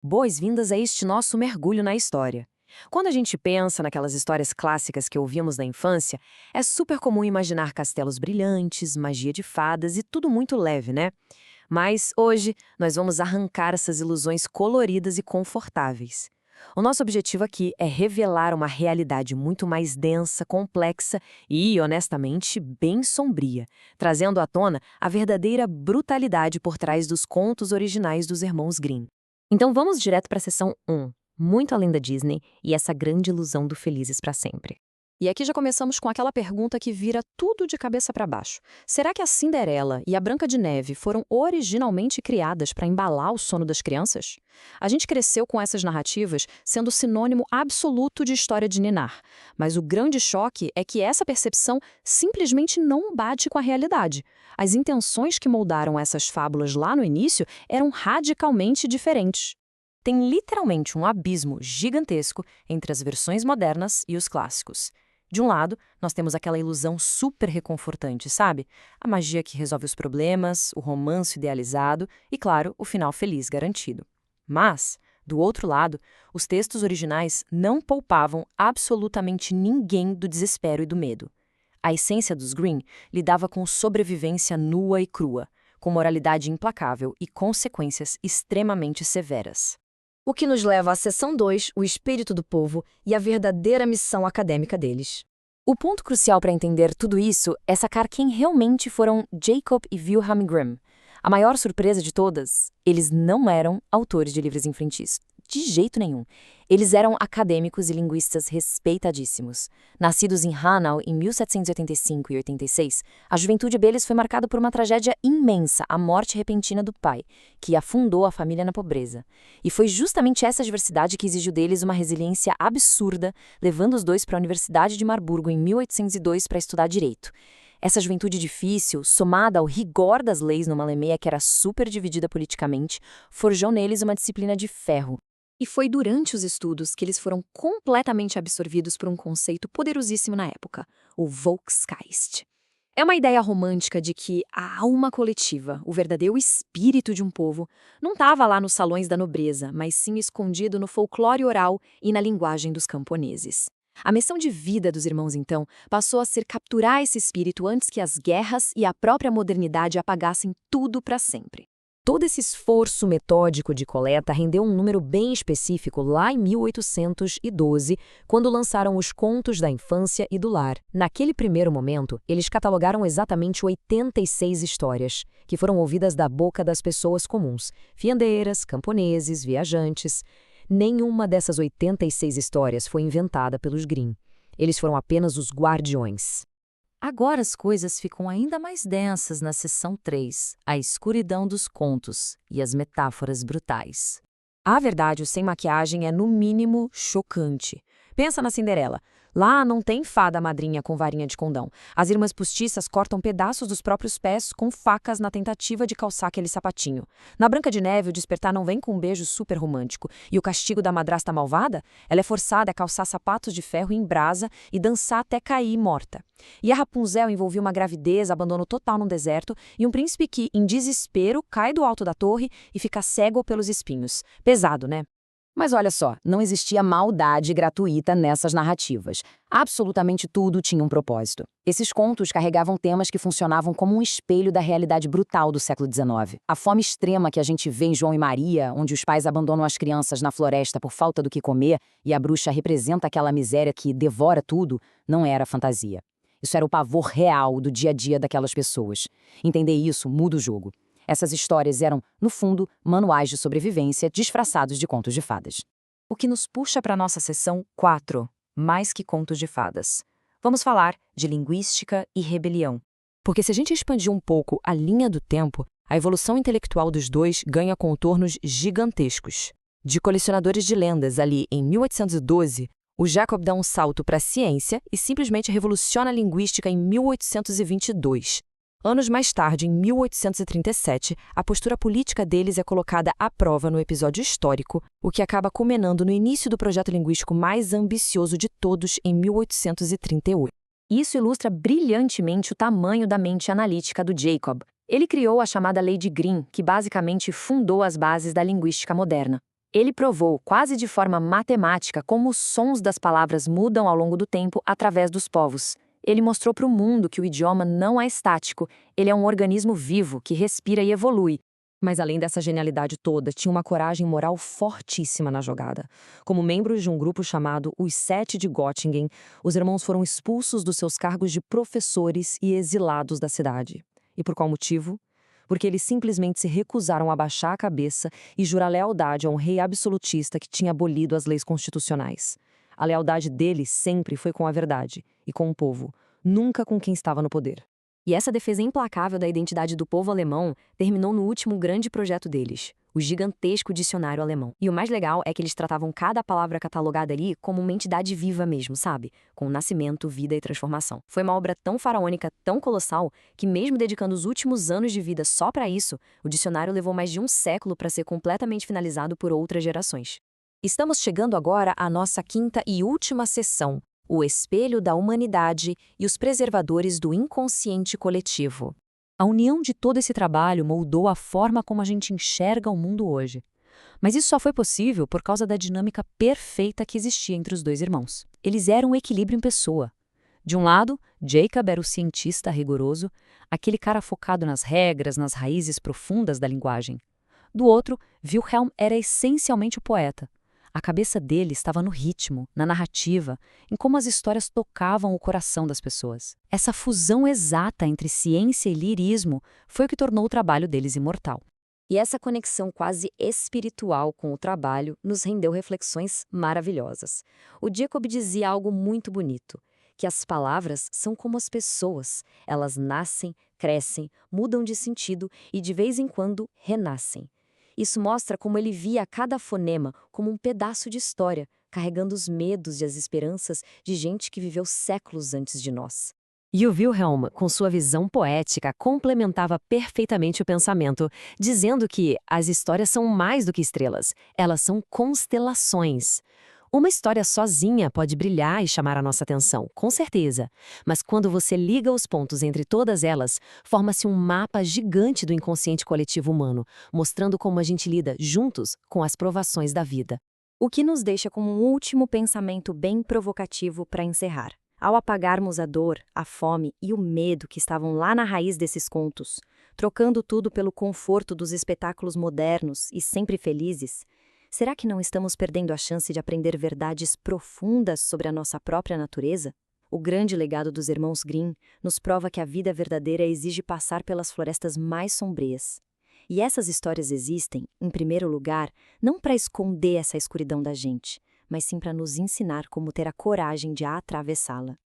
Boas-vindas a este nosso mergulho na história. Quando a gente pensa naquelas histórias clássicas que ouvimos na infância, é super comum imaginar castelos brilhantes, magia de fadas e tudo muito leve, né? Mas hoje nós vamos arrancar essas ilusões coloridas e confortáveis. O nosso objetivo aqui é revelar uma realidade muito mais densa, complexa e, honestamente, bem sombria, trazendo à tona a verdadeira brutalidade por trás dos contos originais dos irmãos Grimm. Então vamos direto para a seção 1, muito além da Disney e essa grande ilusão do Felizes para Sempre. E aqui já começamos com aquela pergunta que vira tudo de cabeça para baixo. Será que a Cinderela e a Branca de Neve foram originalmente criadas para embalar o sono das crianças? A gente cresceu com essas narrativas sendo sinônimo absoluto de história de ninar, mas o grande choque é que essa percepção simplesmente não bate com a realidade. As intenções que moldaram essas fábulas lá no início eram radicalmente diferentes. Tem literalmente um abismo gigantesco entre as versões modernas e os clássicos. De um lado, nós temos aquela ilusão super reconfortante, sabe? A magia que resolve os problemas, o romance idealizado e, claro, o final feliz garantido. Mas, do outro lado, os textos originais não poupavam absolutamente ninguém do desespero e do medo. A essência dos Grimm lidava com sobrevivência nua e crua, com moralidade implacável e consequências extremamente severas. O que nos leva à seção 2, o espírito do povo e a verdadeira missão acadêmica deles. O ponto crucial para entender tudo isso é sacar quem realmente foram Jacob e Wilhelm Grimm. A maior surpresa de todas, eles não eram autores de livros infantis. De jeito nenhum. Eles eram acadêmicos e linguistas respeitadíssimos. Nascidos em Hanau em 1785 e 86, a juventude deles foi marcada por uma tragédia imensa, a morte repentina do pai, que afundou a família na pobreza. E foi justamente essa adversidade que exigiu deles uma resiliência absurda, levando os dois para a Universidade de Marburgo em 1802 para estudar direito. Essa juventude difícil, somada ao rigor das leis numa Alemanha que era super dividida politicamente, forjou neles uma disciplina de ferro. E foi durante os estudos que eles foram completamente absorvidos por um conceito poderosíssimo na época, o Volksgeist. É uma ideia romântica de que a alma coletiva, o verdadeiro espírito de um povo, não estava lá nos salões da nobreza, mas sim escondido no folclore oral e na linguagem dos camponeses. A missão de vida dos irmãos, então, passou a ser capturar esse espírito antes que as guerras e a própria modernidade apagassem tudo para sempre. Todo esse esforço metódico de coleta rendeu um número bem específico lá em 1812, quando lançaram os Contos da Infância e do Lar. Naquele primeiro momento, eles catalogaram exatamente 86 histórias, que foram ouvidas da boca das pessoas comuns, fiandeiras, camponeses, viajantes. Nenhuma dessas 86 histórias foi inventada pelos Grimm. Eles foram apenas os guardiões. Agora as coisas ficam ainda mais densas na seção 3, a escuridão dos contos e as metáforas brutais. A verdade, o sem maquiagem é no mínimo chocante. Pensa na Cinderela. Lá não tem fada madrinha com varinha de condão. As irmãs postiças cortam pedaços dos próprios pés com facas na tentativa de calçar aquele sapatinho. Na Branca de Neve, o despertar não vem com um beijo super romântico. E o castigo da madrasta malvada? Ela é forçada a calçar sapatos de ferro em brasa e dançar até cair morta. E a Rapunzel envolvia uma gravidez, abandono total num deserto e um príncipe que, em desespero, cai do alto da torre e fica cego pelos espinhos. Pesado, né? Mas olha só, não existia maldade gratuita nessas narrativas. Absolutamente tudo tinha um propósito. Esses contos carregavam temas que funcionavam como um espelho da realidade brutal do século XIX. A fome extrema que a gente vê em João e Maria, onde os pais abandonam as crianças na floresta por falta do que comer e a bruxa representa aquela miséria que devora tudo, não era fantasia. Isso era o pavor real do dia a dia daquelas pessoas. Entender isso muda o jogo. Essas histórias eram, no fundo, manuais de sobrevivência disfarçados de contos de fadas. O que nos puxa para a nossa seção 4, mais que contos de fadas. Vamos falar de linguística e rebelião. Porque se a gente expandir um pouco a linha do tempo, a evolução intelectual dos dois ganha contornos gigantescos. De colecionadores de lendas ali em 1812, o Jacob dá um salto para a ciência e simplesmente revoluciona a linguística em 1822. Anos mais tarde, em 1837, a postura política deles é colocada à prova no episódio histórico, o que acaba culminando no início do projeto linguístico mais ambicioso de todos em 1838. Isso ilustra brilhantemente o tamanho da mente analítica do Jacob. Ele criou a chamada Lei de Grimm, que basicamente fundou as bases da linguística moderna. Ele provou, quase de forma matemática, como os sons das palavras mudam ao longo do tempo através dos povos. Ele mostrou para o mundo que o idioma não é estático, ele é um organismo vivo que respira e evolui. Mas além dessa genialidade toda, tinha uma coragem moral fortíssima na jogada. Como membros de um grupo chamado Os Sete de Göttingen, os irmãos foram expulsos dos seus cargos de professores e exilados da cidade. E por qual motivo? Porque eles simplesmente se recusaram a baixar a cabeça e jurar lealdade a um rei absolutista que tinha abolido as leis constitucionais. A lealdade deles sempre foi com a verdade e com o povo, nunca com quem estava no poder. E essa defesa implacável da identidade do povo alemão terminou no último grande projeto deles, o gigantesco dicionário alemão. E o mais legal é que eles tratavam cada palavra catalogada ali como uma entidade viva mesmo, sabe? Com nascimento, vida e transformação. Foi uma obra tão faraônica, tão colossal, que mesmo dedicando os últimos anos de vida só para isso, o dicionário levou mais de um século para ser completamente finalizado por outras gerações. Estamos chegando agora à nossa quinta e última sessão, o espelho da humanidade e os preservadores do inconsciente coletivo. A união de todo esse trabalho moldou a forma como a gente enxerga o mundo hoje. Mas isso só foi possível por causa da dinâmica perfeita que existia entre os dois irmãos. Eles eram um equilíbrio em pessoa. De um lado, Jacob era o cientista rigoroso, aquele cara focado nas regras, nas raízes profundas da linguagem. Do outro, Wilhelm era essencialmente o poeta. A cabeça dele estava no ritmo, na narrativa, em como as histórias tocavam o coração das pessoas. Essa fusão exata entre ciência e lirismo foi o que tornou o trabalho deles imortal. E essa conexão quase espiritual com o trabalho nos rendeu reflexões maravilhosas. O Jacob dizia algo muito bonito, que as palavras são como as pessoas. Elas nascem, crescem, mudam de sentido e de vez em quando renascem. Isso mostra como ele via cada fonema como um pedaço de história, carregando os medos e as esperanças de gente que viveu séculos antes de nós. E o Wilhelm, com sua visão poética, complementava perfeitamente o pensamento, dizendo que as histórias são mais do que estrelas, elas são constelações. Uma história sozinha pode brilhar e chamar a nossa atenção, com certeza. Mas quando você liga os pontos entre todas elas, forma-se um mapa gigante do inconsciente coletivo humano, mostrando como a gente lida juntos com as provações da vida. O que nos deixa com um último pensamento bem provocativo para encerrar. Ao apagarmos a dor, a fome e o medo que estavam lá na raiz desses contos, trocando tudo pelo conforto dos espetáculos modernos e sempre felizes, será que não estamos perdendo a chance de aprender verdades profundas sobre a nossa própria natureza? O grande legado dos irmãos Grimm nos prova que a vida verdadeira exige passar pelas florestas mais sombrias. E essas histórias existem, em primeiro lugar, não para esconder essa escuridão da gente, mas sim para nos ensinar como ter a coragem de atravessá-la.